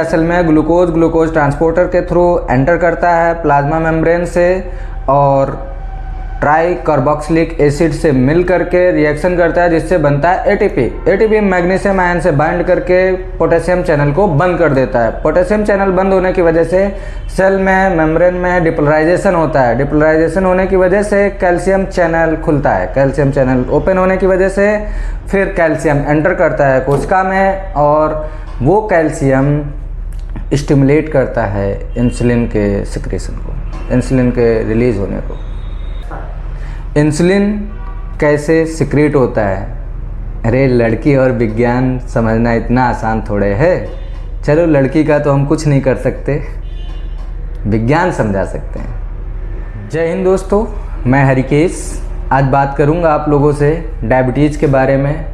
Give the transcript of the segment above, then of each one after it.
Cell में glucose transporter के through enter करता है प्लाज्मा मेम्ब्रेन से और ट्राई कार्बोक्सिलिक एसिड से मिल करके रिएक्शन करता है, जिससे बनता है एटीपी मैग्नीशियम आयन से बाइंड करके पोटेशियम चैनल को बंद कर देता है। पोटेशियम चैनल बंद होने की वजह से सेल में मेम्ब्रेन में डिपोलराइजेशन होता है। डिपोलराइजेशन होने की वजह से कैल्शियम चैनल खुलता है। कैल्शियम चैनल ओपन होने की वजह से फिर कैल्शियम एंटर करता है कोशिका में और वो कैल्शियम स्टिमुलेट करता है इंसुलिन के सिक्रेशन को, इंसुलिन के रिलीज होने को। इंसुलिन कैसे सिक्रेट होता है? अरे लड़की और विज्ञान समझना इतना आसान थोड़े है। चलो लड़की का तो हम कुछ नहीं कर सकते, विज्ञान समझा सकते हैं। जय हिंद दोस्तों, मैं हरिकेश। आज बात करूंगा आप लोगों से डायबिटीज़ के बारे में।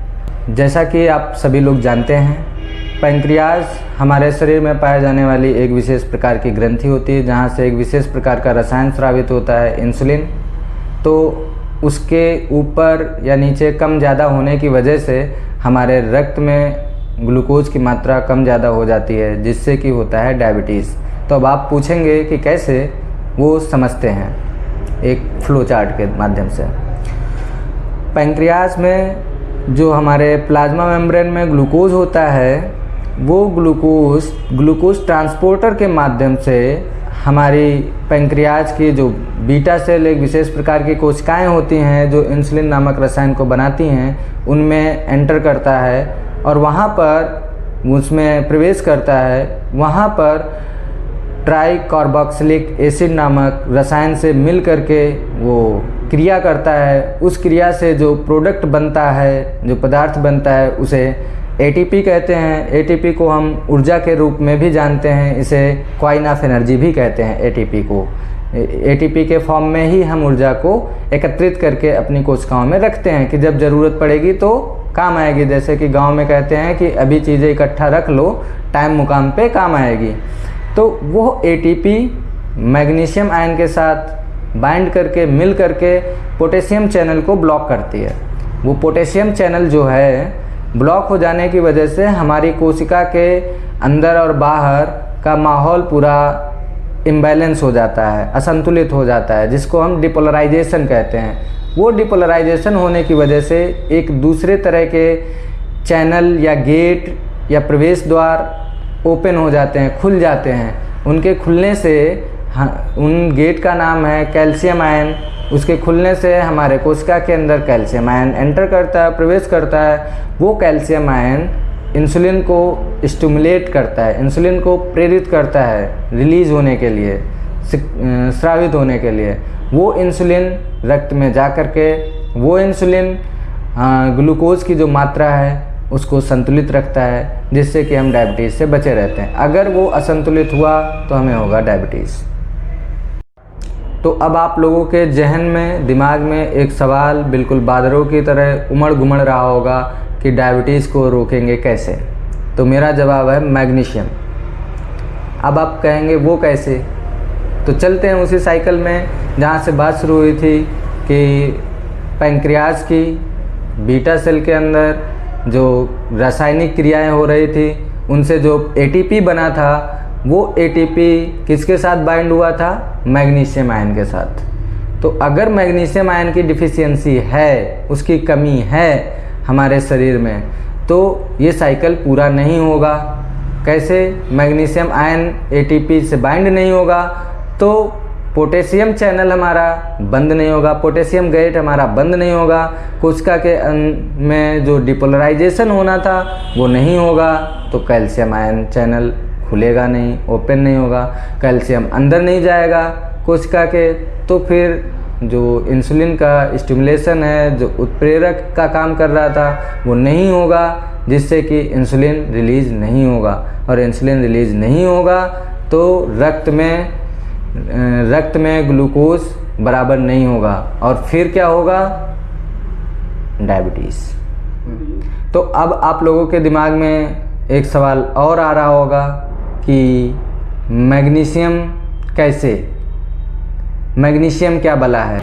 जैसा कि आप सभी लोग जानते हैं, पैंक्रियाज हमारे शरीर में पाए जाने वाली एक विशेष प्रकार की ग्रंथि होती है, जहाँ से एक विशेष प्रकार का रसायन स्रावित होता है इंसुलिन। तो उसके ऊपर या नीचे कम ज़्यादा होने की वजह से हमारे रक्त में ग्लूकोज की मात्रा कम ज़्यादा हो जाती है, जिससे कि होता है डायबिटीज़। तो अब आप पूछेंगे कि कैसे, वो समझते हैं एक फ्लो चार्ट के माध्यम से। पैंक्रियाज में जो हमारे प्लाज्मा मेम्ब्रेन में ग्लूकोज होता है, वो ग्लूकोज ट्रांसपोर्टर के माध्यम से हमारी पैंक्रियाज की जो बीटा सेल एक विशेष प्रकार की कोशिकाएं होती हैं जो इंसुलिन नामक रसायन को बनाती हैं, उनमें एंटर करता है और वहाँ पर उसमें प्रवेश करता है। वहाँ पर ट्राई कार्बोक्सिलिक एसिड नामक रसायन से मिल करके वो क्रिया करता है। उस क्रिया से जो प्रोडक्ट बनता है, जो पदार्थ बनता है, उसे एटीपी कहते हैं। एटीपी को हम ऊर्जा के रूप में भी जानते हैं, इसे क्वाइन ऑफ एनर्जी भी कहते हैं। एटीपी को एटीपी के फॉर्म में ही हम ऊर्जा को एकत्रित करके अपनी कोशिकाओं में रखते हैं कि जब ज़रूरत पड़ेगी तो काम आएगी। जैसे कि गांव में कहते हैं कि अभी चीज़ें इकट्ठा रख लो, टाइम मुकाम पे काम आएगी। तो वो एटीपी मैग्नीशियम आयन के साथ बाइंड करके मिल करके पोटेशियम चैनल को ब्लॉक करती है। वो पोटेशियम चैनल जो है ब्लॉक हो जाने की वजह से हमारी कोशिका के अंदर और बाहर का माहौल पूरा इम्बैलेंस हो जाता है, असंतुलित हो जाता है, जिसको हम डिपोलराइजेशन कहते हैं। वो डिपोलराइजेशन होने की वजह से एक दूसरे तरह के चैनल या गेट या प्रवेश द्वार ओपन हो जाते हैं, खुल जाते हैं। उनके खुलने से उन गेट का नाम है कैल्शियम आयन। उसके खुलने से हमारे कोशिका के अंदर कैल्शियम आयन एंटर करता है, प्रवेश करता है। वो कैल्शियम आयन इंसुलिन को स्टिमुलेट करता है, इंसुलिन को प्रेरित करता है रिलीज होने के लिए, स्रावित होने के लिए। वो इंसुलिन रक्त में जा कर के वो इंसुलिन ग्लूकोज की जो मात्रा है उसको संतुलित रखता है, जिससे कि हम डायबिटीज़ से बचे रहते हैं। अगर वो असंतुलित हुआ तो हमें होगा डायबिटीज़। तो अब आप लोगों के जहन में, दिमाग में एक सवाल बिल्कुल बादलों की तरह उमड़ घुमड़ रहा होगा कि डायबिटीज़ को रोकेंगे कैसे। तो मेरा जवाब है मैग्नीशियम। अब आप कहेंगे वो कैसे, तो चलते हैं उसी साइकिल में जहाँ से बात शुरू हुई थी कि पैंक्रियाज की बीटा सेल के अंदर जो रासायनिक क्रियाएं हो रही थी, उनसे जो एटीपी बना था, वो एटीपी किसके साथ बाइंड हुआ था? मैग्नीशियम आयन के साथ। तो अगर मैग्नीशियम आयन की डिफिशियंसी है, उसकी कमी है हमारे शरीर में, तो ये साइकिल पूरा नहीं होगा। कैसे? मैग्नीशियम आयन एटीपी से बाइंड नहीं होगा तो पोटेशियम चैनल हमारा बंद नहीं होगा, पोटेशियम गेट हमारा बंद नहीं होगा, कोशिका के में जो डिपोलराइजेशन होना था वो नहीं होगा, तो कैल्शियम आयन चैनल खुलेगा नहीं, ओपन नहीं होगा, कैल्शियम अंदर नहीं जाएगा कोशिका के। तो फिर जो इंसुलिन का स्टिमुलेशन है, जो उत्प्रेरक का काम कर रहा था, वो नहीं होगा, जिससे कि इंसुलिन रिलीज नहीं होगा। और इंसुलिन रिलीज नहीं होगा तो रक्त में ग्लूकोज बराबर नहीं होगा और फिर क्या होगा? डायबिटीज़। तो अब आप लोगों के दिमाग में एक सवाल और आ रहा होगा कि मैग्नीशियम कैसे, मैग्नीशियम क्या भला है?